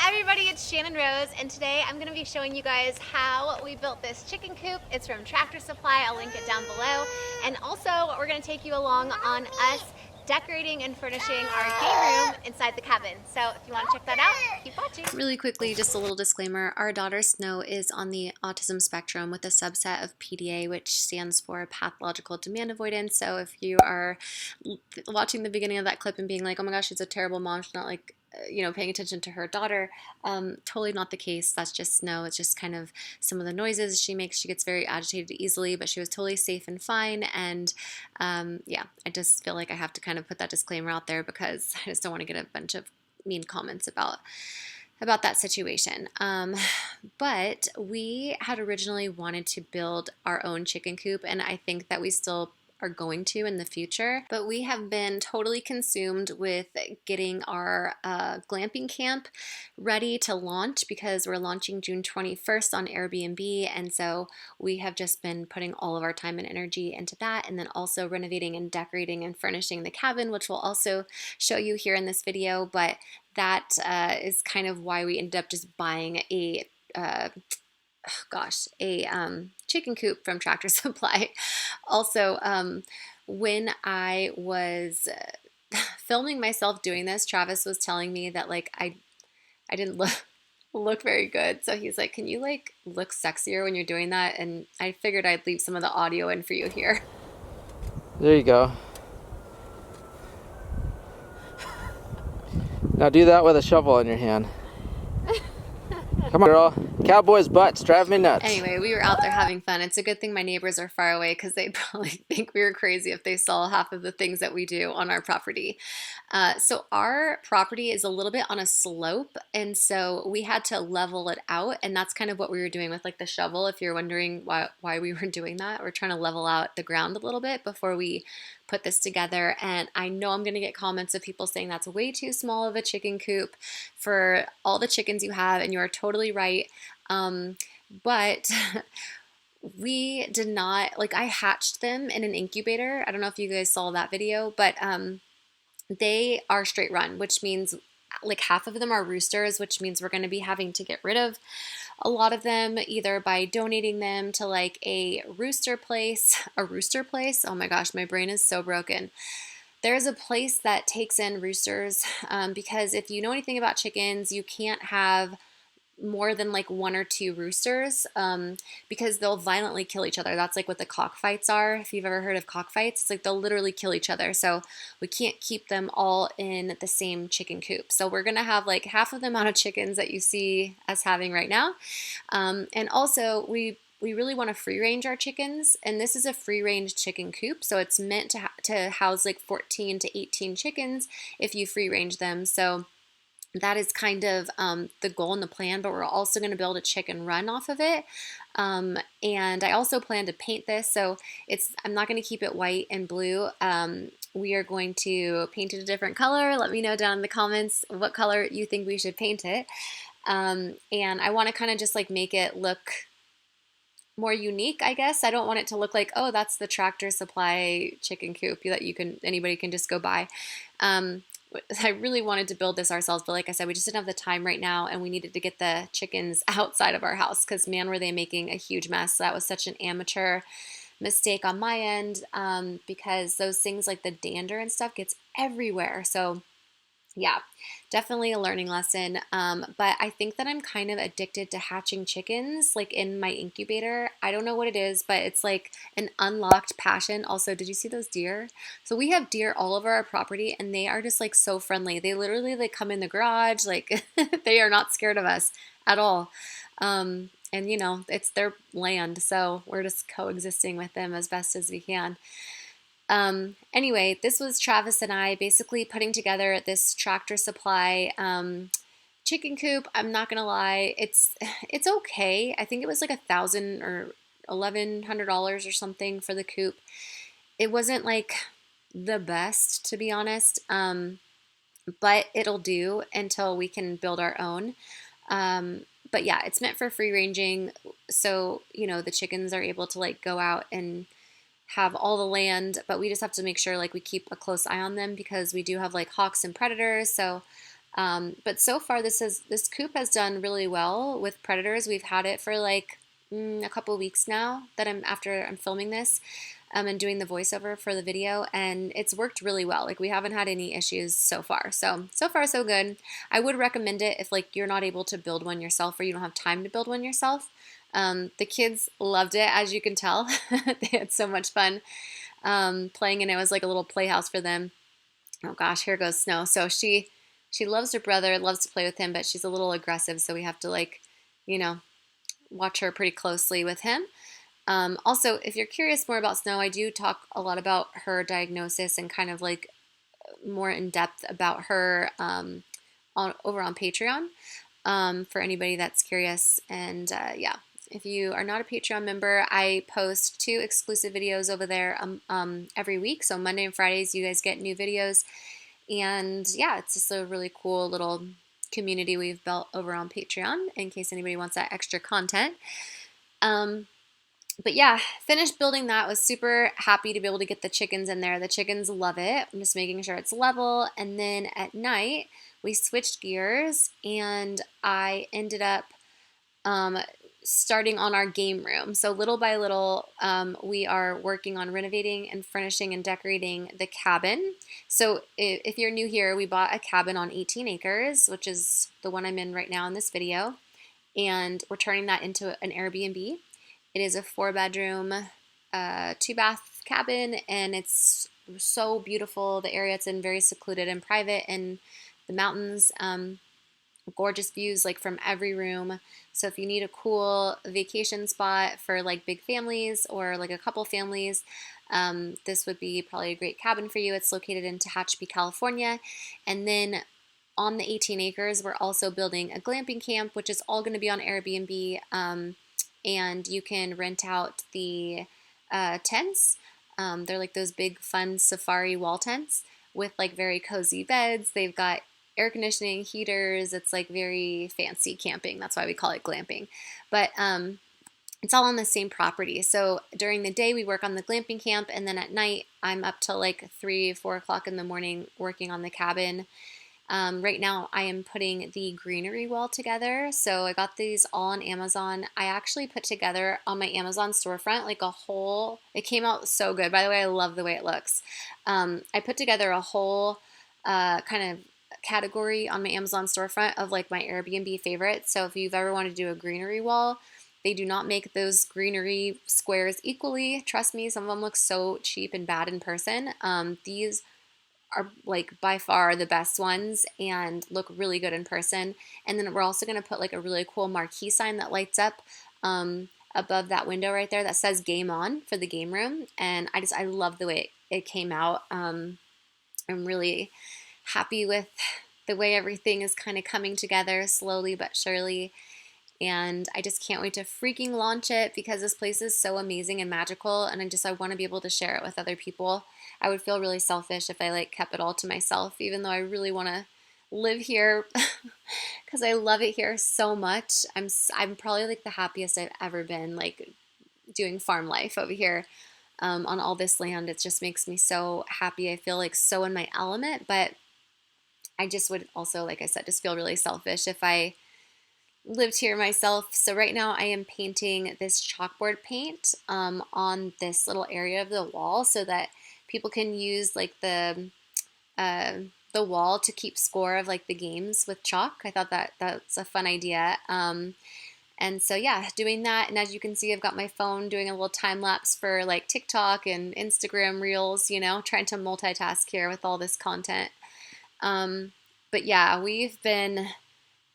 Hi everybody, it's Channon Rose, and today I'm going to be showing you guys how we built this chicken coop. It's from Tractor Supply, I'll link it down below. And also, we're going to take you along on us decorating and furnishing our game room inside the cabin. So if you want to check that out, keep watching. Really quickly, just a little disclaimer. Our daughter Snow is on the autism spectrum with a subset of PDA, which stands for pathological demand avoidance. So if you are watching the beginning of that clip and being like, oh my gosh, she's a terrible mom, she's not like, paying attention to her daughter, totally not the case. That's just Snow. It's just kind of some of the noises she makes. She gets very agitated easily, but she was totally safe and fine. And yeah, I just feel like I have to kind of put that disclaimer out there because I just don't want to get a bunch of mean comments about that situation. But we had originally wanted to build our own chicken coop, and I think that we still are going to in the future, but we have been totally consumed with getting our glamping camp ready to launch because we're launching June 21st on Airbnb, and so we have just been putting all of our time and energy into that, and then also renovating and decorating and furnishing the cabin, which we'll also show you here in this video. But that is kind of why we ended up just buying a chicken coop from Tractor Supply. Also, when I was filming myself doing this, Travis was telling me that like I didn't look very good. So he's like, can you like look sexier when you're doing that? And I figured I'd leave some of the audio in for you here. There you go. Now do that with a shovel in your hand. Come on, girl. Cowboys' butts drive me nuts. Anyway, we were out there having fun. It's a good thing my neighbors are far away because they'd probably think we were crazy if they saw half of the things that we do on our property. So our property is a little bit on a slope, and so we had to level it out, and that's kind of what we were doing with like the shovel. If you're wondering why we were doing that, we're trying to level out the ground a little bit before we put this together. And I know I'm going to get comments of people saying that's way too small of a chicken coop for all the chickens you have, and you are totally right. But we did not, like, I hatched them in an incubator. I don't know if you guys saw that video, but they are straight run, which means like half of them are roosters, which means we're going to be having to get rid of a lot of them either by donating them to like a rooster place. Oh my gosh, my brain is so broken. There's a place that takes in roosters because if you know anything about chickens, you can't have more than like one or two roosters because they'll violently kill each other. That's like what the cockfights are. If you've ever heard of cockfights, it's like they'll literally kill each other. So we can't keep them all in the same chicken coop. So we're going to have like half of the amount of chickens that you see us having right now. And also we really want to free range our chickens, and this is a free range chicken coop. So it's meant to house like 14 to 18 chickens if you free range them. So that is kind of the goal and the plan, but we're also going to build a chicken run off of it. And I also plan to paint this, so I'm not going to keep it white and blue. We are going to paint it a different color. Let me know down in the comments what color you think we should paint it. And I want to kind of just like make it look more unique, I guess. I don't want it to look like, oh, that's the Tractor Supply chicken coop that anybody can just go buy. I really wanted to build this ourselves, but like I said, we just didn't have the time right now, and we needed to get the chickens outside of our house because man, were they making a huge mess. So that was such an amateur mistake on my end because those things like the dander and stuff gets everywhere. So yeah, definitely a learning lesson. But I think that I'm kind of addicted to hatching chickens like in my incubator. I don't know what it is, but it's like an unlocked passion. Also, did you see those deer? So we have deer all over our property, and they are just like so friendly. They literally like come in the garage, like they are not scared of us at all. And you know, it's their land, so we're just coexisting with them as best as we can. Anyway, this was Travis and I basically putting together this Tractor Supply chicken coop. I'm not gonna lie, it's okay. I think it was like $1,000 or $1,100 or something for the coop. It wasn't like the best, to be honest, but it'll do until we can build our own. But yeah, it's meant for free ranging, so you know the chickens are able to like go out and have all the land, but we just have to make sure like we keep a close eye on them because we do have like hawks and predators. So But so far, this coop has done really well with predators. We've had it for like a couple of weeks now that I'm filming this, and doing the voiceover for the video, and it's worked really well. Like we haven't had any issues so far. So far so good. I would recommend it if like you're not able to build one yourself or you don't have time to build one yourself. The kids loved it, as you can tell. They had so much fun playing, and it was like a little playhouse for them. Oh gosh, here goes Snow. So she loves her brother, loves to play with him, but she's a little aggressive, so we have to like, watch her pretty closely with him. Also, if you're curious more about Snow, I do talk a lot about her diagnosis and kind of like more in depth about her over on Patreon for anybody that's curious. And yeah, if you are not a Patreon member, I post 2 exclusive videos over there every week. So Monday and Fridays, you guys get new videos. And yeah, it's just a really cool little community we've built over on Patreon in case anybody wants that extra content. But yeah, finished building that. Was super happy to be able to get the chickens in there. The chickens love it. I'm just making sure it's level. And then at night, we switched gears and I ended up starting on our game room. So little by little, we are working on renovating and furnishing and decorating the cabin. So if you're new here, we bought a cabin on 18 acres, which is the one I'm in right now in this video. And we're turning that into an Airbnb. It is a 4-bedroom, 2-bath cabin, and it's so beautiful. The area it's in, very secluded and private in the mountains. Gorgeous views like from every room. So if you need a cool vacation spot for like big families or like a couple families, this would be probably a great cabin for you. It's located in Tehachapi, California. And then on the 18 acres, we're also building a glamping camp, which is all going to be on Airbnb. And you can rent out the tents. They're like those big fun safari wall tents with like very cozy beds. They've got air conditioning, heaters. It's like very fancy camping. That's why we call it glamping. But it's all on the same property. So during the day we work on the glamping camp, and then at night I'm up till like 3-4 o'clock in the morning working on the cabin. Right now I am putting the greenery wall together. So I got these all on Amazon. I actually put together on my Amazon storefront like a whole, it came out so good. By the way, I love the way it looks. I put together a whole kind of category on my Amazon storefront of like my Airbnb favorites. So if you've ever wanted to do a greenery wall, they do not make those greenery squares equally. Trust me, some of them look so cheap and bad in person. These are like by far the best ones and look really good in person. And then we're also going to put like a really cool marquee sign that lights up above that window right there that says game on for the game room. And I love the way it came out. I'm really happy with the way everything is kind of coming together slowly but surely. And I just can't wait to freaking launch it because this place is so amazing and magical, and I want to be able to share it with other people. I would feel really selfish if I like kept it all to myself, even though I really want to live here because I love it here so much. I'm probably like the happiest I've ever been, like doing farm life over here on all this land. It just makes me so happy. I feel like so in my element, but I just would also, like I said, just feel really selfish if I lived here myself. So right now I am painting this chalkboard paint on this little area of the wall so that people can use like the wall to keep score of like the games with chalk. I thought that's a fun idea. And so yeah, doing that. And as you can see, I've got my phone doing a little time lapse for like TikTok and Instagram reels, trying to multitask here with all this content. But yeah, we've been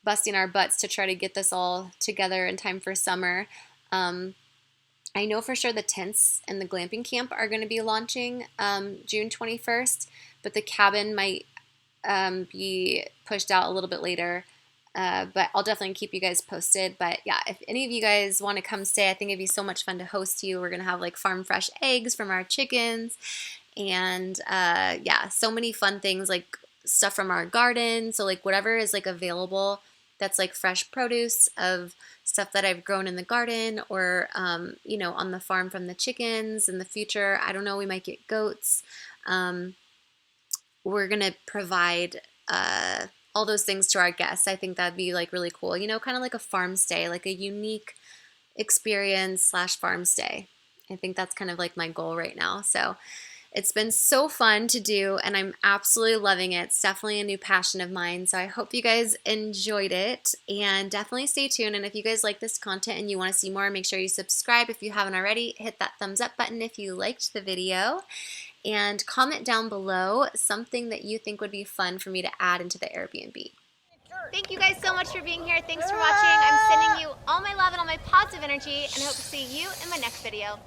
busting our butts to try to get this all together in time for summer. I know for sure the tents and the glamping camp are going to be launching June 21st, but the cabin might be pushed out a little bit later. But I'll definitely keep you guys posted. But yeah, if any of you guys want to come stay, I think it'd be so much fun to host you. We're going to have like farm fresh eggs from our chickens. And yeah, so many fun things like stuff from our garden. So like whatever is like available that's like fresh produce of stuff that I've grown in the garden or, on the farm from the chickens in the future. I don't know, we might get goats. We're going to provide all those things to our guests. I think that'd be like really cool. You know, kind of like a farm stay, like a unique experience / farm stay. I think that's kind of like my goal right now. So it's been so fun to do, and I'm absolutely loving it. It's definitely a new passion of mine, so I hope you guys enjoyed it, and definitely stay tuned. And if you guys like this content and you want to see more, make sure you subscribe if you haven't already. Hit that thumbs up button if you liked the video, and comment down below something that you think would be fun for me to add into the Airbnb. Thank you guys so much for being here. Thanks for watching. I'm sending you all my love and all my positive energy, and I hope to see you in my next video.